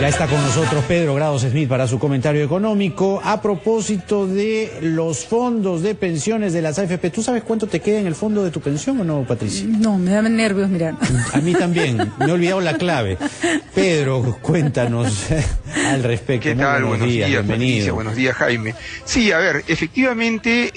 Ya está con nosotros Pedro Grados Smith para su comentario económico a propósito de los fondos de pensiones de las AFP. ¿Tú sabes cuánto te queda en el fondo de tu pensión o no, Patricia? No, me dan nervios, mira. A mí también, me he olvidado la clave. Pedro, cuéntanos al respecto. ¿Qué tal? Buenos días, bienvenido. Patricia, buenos días, Jaime. Sí, a ver, efectivamente,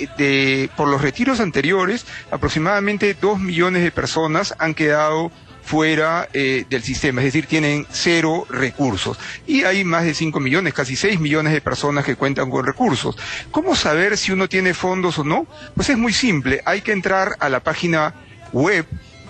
por los retiros anteriores, aproximadamente 2 millones de personas han quedado fuera del sistema, es decir, tienen 0 recursos. Y hay más de 5 millones, casi 6 millones de personas que cuentan con recursos. ¿Cómo saber si uno tiene fondos o no? Pues es muy simple, hay que entrar a la página web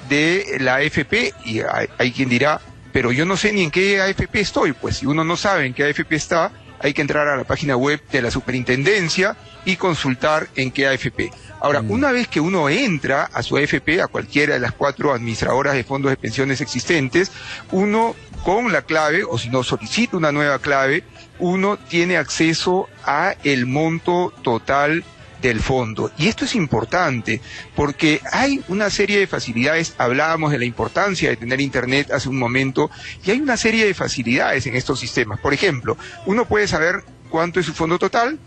de la AFP y hay quien dirá, pero yo no sé ni en qué AFP estoy. Pues si uno no sabe en qué AFP está, hay que entrar a la página web de la superintendencia y consultar en qué AFP. Ahora, una vez que uno entra a su AFP, a cualquiera de las 4 administradoras de fondos de pensiones existentes, uno con la clave, o si no solicita una nueva clave, uno tiene acceso a el monto total del fondo. Y esto es importante porque hay una serie de facilidades, hablábamos de la importancia de tener internet hace un momento, y hay una serie de facilidades en estos sistemas. Por ejemplo, uno puede saber cuánto es su fondo total,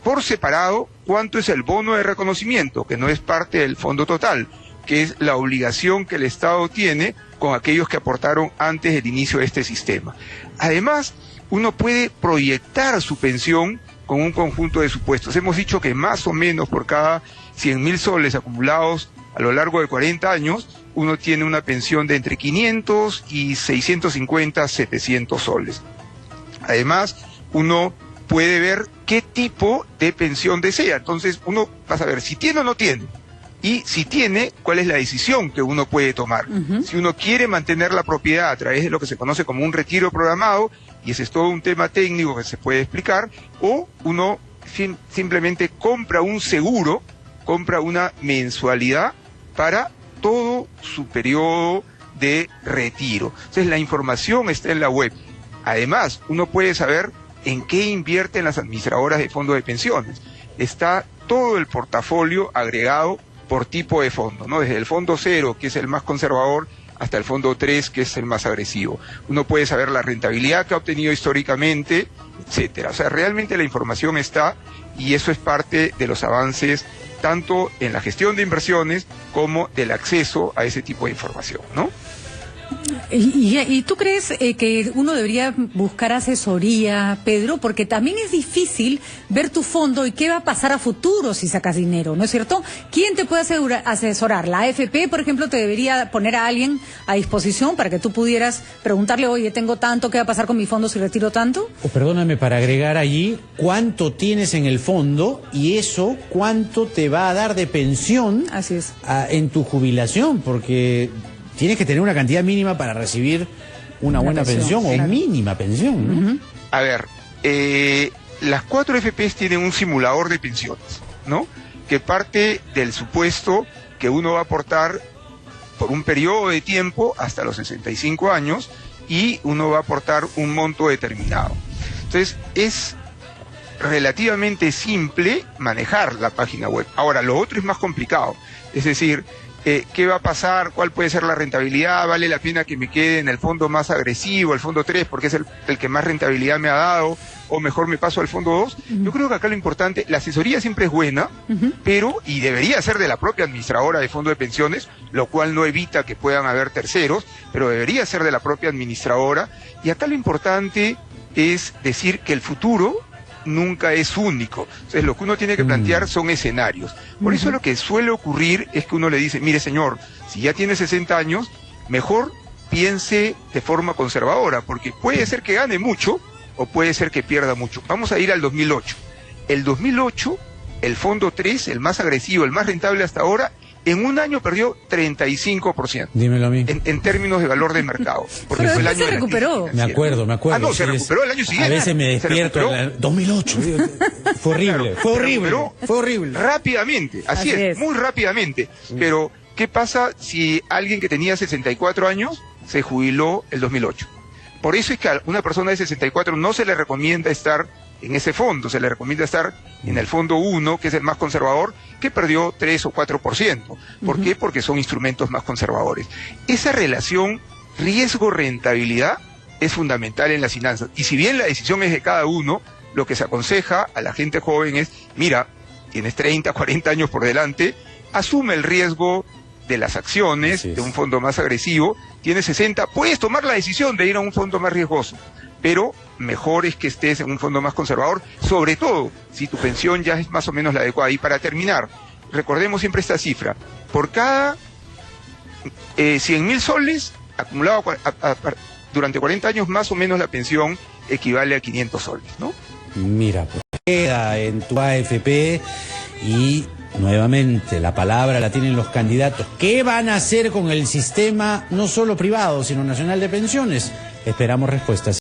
por separado, cuánto es el bono de reconocimiento, que no es parte del fondo total, que es la obligación que el Estado tiene con aquellos que aportaron antes del inicio de este sistema. Además, uno puede proyectar su pensión con un conjunto de supuestos. Hemos dicho que más o menos por cada 100.000 soles acumulados a lo largo de 40 años, uno tiene una pensión de entre 500 y 650, 700 soles. Además, uno puede ver qué tipo de pensión desea. Entonces uno va a saber si tiene o no tiene. Y si tiene, cuál es la decisión que uno puede tomar. Si uno quiere mantener la propiedad a través de lo que se conoce como un retiro programado, y ese es todo un tema técnico que se puede explicar, o uno simplemente compra un seguro, compra una mensualidad para todo su periodo de retiro. Entonces la información está en la web. Además, uno puede saber en qué invierten las administradoras de fondos de pensiones. Está todo el portafolio agregado por tipo de fondo, ¿no? Desde el fondo 0, que es el más conservador, hasta el fondo 3, que es el más agresivo. Uno puede saber la rentabilidad que ha obtenido históricamente, etcétera. O sea, realmente la información está, y eso es parte de los avances tanto en la gestión de inversiones como del acceso a ese tipo de información, ¿no? ¿Y tú crees que uno debería buscar asesoría, Pedro? Porque también es difícil ver tu fondo y qué va a pasar a futuro si sacas dinero, ¿no es cierto? ¿Quién te puede asesorar? ¿La AFP, por ejemplo, te debería poner a alguien a disposición para que tú pudieras preguntarle, oye, tengo tanto, ¿qué va a pasar con mi fondo si retiro tanto? O perdóname, para agregar allí, ¿cuánto tienes en el fondo y eso cuánto te va a dar de pensión? Así es. En tu jubilación? Porque tienes que tener una cantidad mínima para recibir una buena pensión o mínima pensión, ¿no? A ver, las 4 FPs tienen un simulador de pensiones, ¿no? Que parte del supuesto que uno va a aportar por un periodo de tiempo hasta los 65 años y uno va a aportar un monto determinado. Entonces, es relativamente simple manejar la página web. Ahora, lo otro es más complicado, es decir, ¿qué va a pasar? ¿Cuál puede ser la rentabilidad? ¿Vale la pena que me quede en el fondo más agresivo, el fondo 3, porque es el que más rentabilidad me ha dado? ¿O mejor me paso al fondo 2? Yo creo que acá lo importante, la asesoría siempre es buena, pero, y debería ser de la propia administradora de fondo de pensiones, lo cual no evita que puedan haber terceros, pero debería ser de la propia administradora. Y acá lo importante es decir que el futuro nunca es único. Entonces lo que uno tiene que plantear son escenarios. Por eso lo que suele ocurrir es que uno le dice, mire señor, si ya tiene 60 años, mejor piense de forma conservadora, porque puede ser que gane mucho o puede ser que pierda mucho. Vamos a ir al 2008. El 2008, el fondo 3, el más agresivo, el más rentable hasta ahora, en un año perdió 35%. Dímelo a mí. En términos de valor de mercado. Porque pero fue el año se recuperó. Me acuerdo. Ah, no, se recuperó el año siguiente. A veces me despierto en el 2008. Fue horrible, fue horrible. Fue horrible. Rápidamente, así es, muy rápidamente. Pero, ¿qué pasa si alguien que tenía 64 años se jubiló el 2008? Por eso es que a una persona de 64 no se le recomienda estar en ese fondo, se le recomienda estar en el fondo 1, que es el más conservador, que perdió 3 o 4%. ¿Por qué? Porque son instrumentos más conservadores. Esa relación riesgo-rentabilidad es fundamental en las finanzas. Y si bien la decisión es de cada uno, lo que se aconseja a la gente joven es, mira, tienes 30, 40 años por delante, asume el riesgo de las acciones, de un fondo más agresivo, tienes 60, puedes tomar la decisión de ir a un fondo más riesgoso, pero mejor es que estés en un fondo más conservador, sobre todo si tu pensión ya es más o menos la adecuada. Y para terminar, recordemos siempre esta cifra, por cada 100.000 soles acumulado durante 40 años, más o menos la pensión equivale a 500 soles, ¿no? Mira, pues queda en tu AFP y nuevamente la palabra la tienen los candidatos. ¿Qué van a hacer con el sistema no solo privado, sino nacional de pensiones? Esperamos respuestas.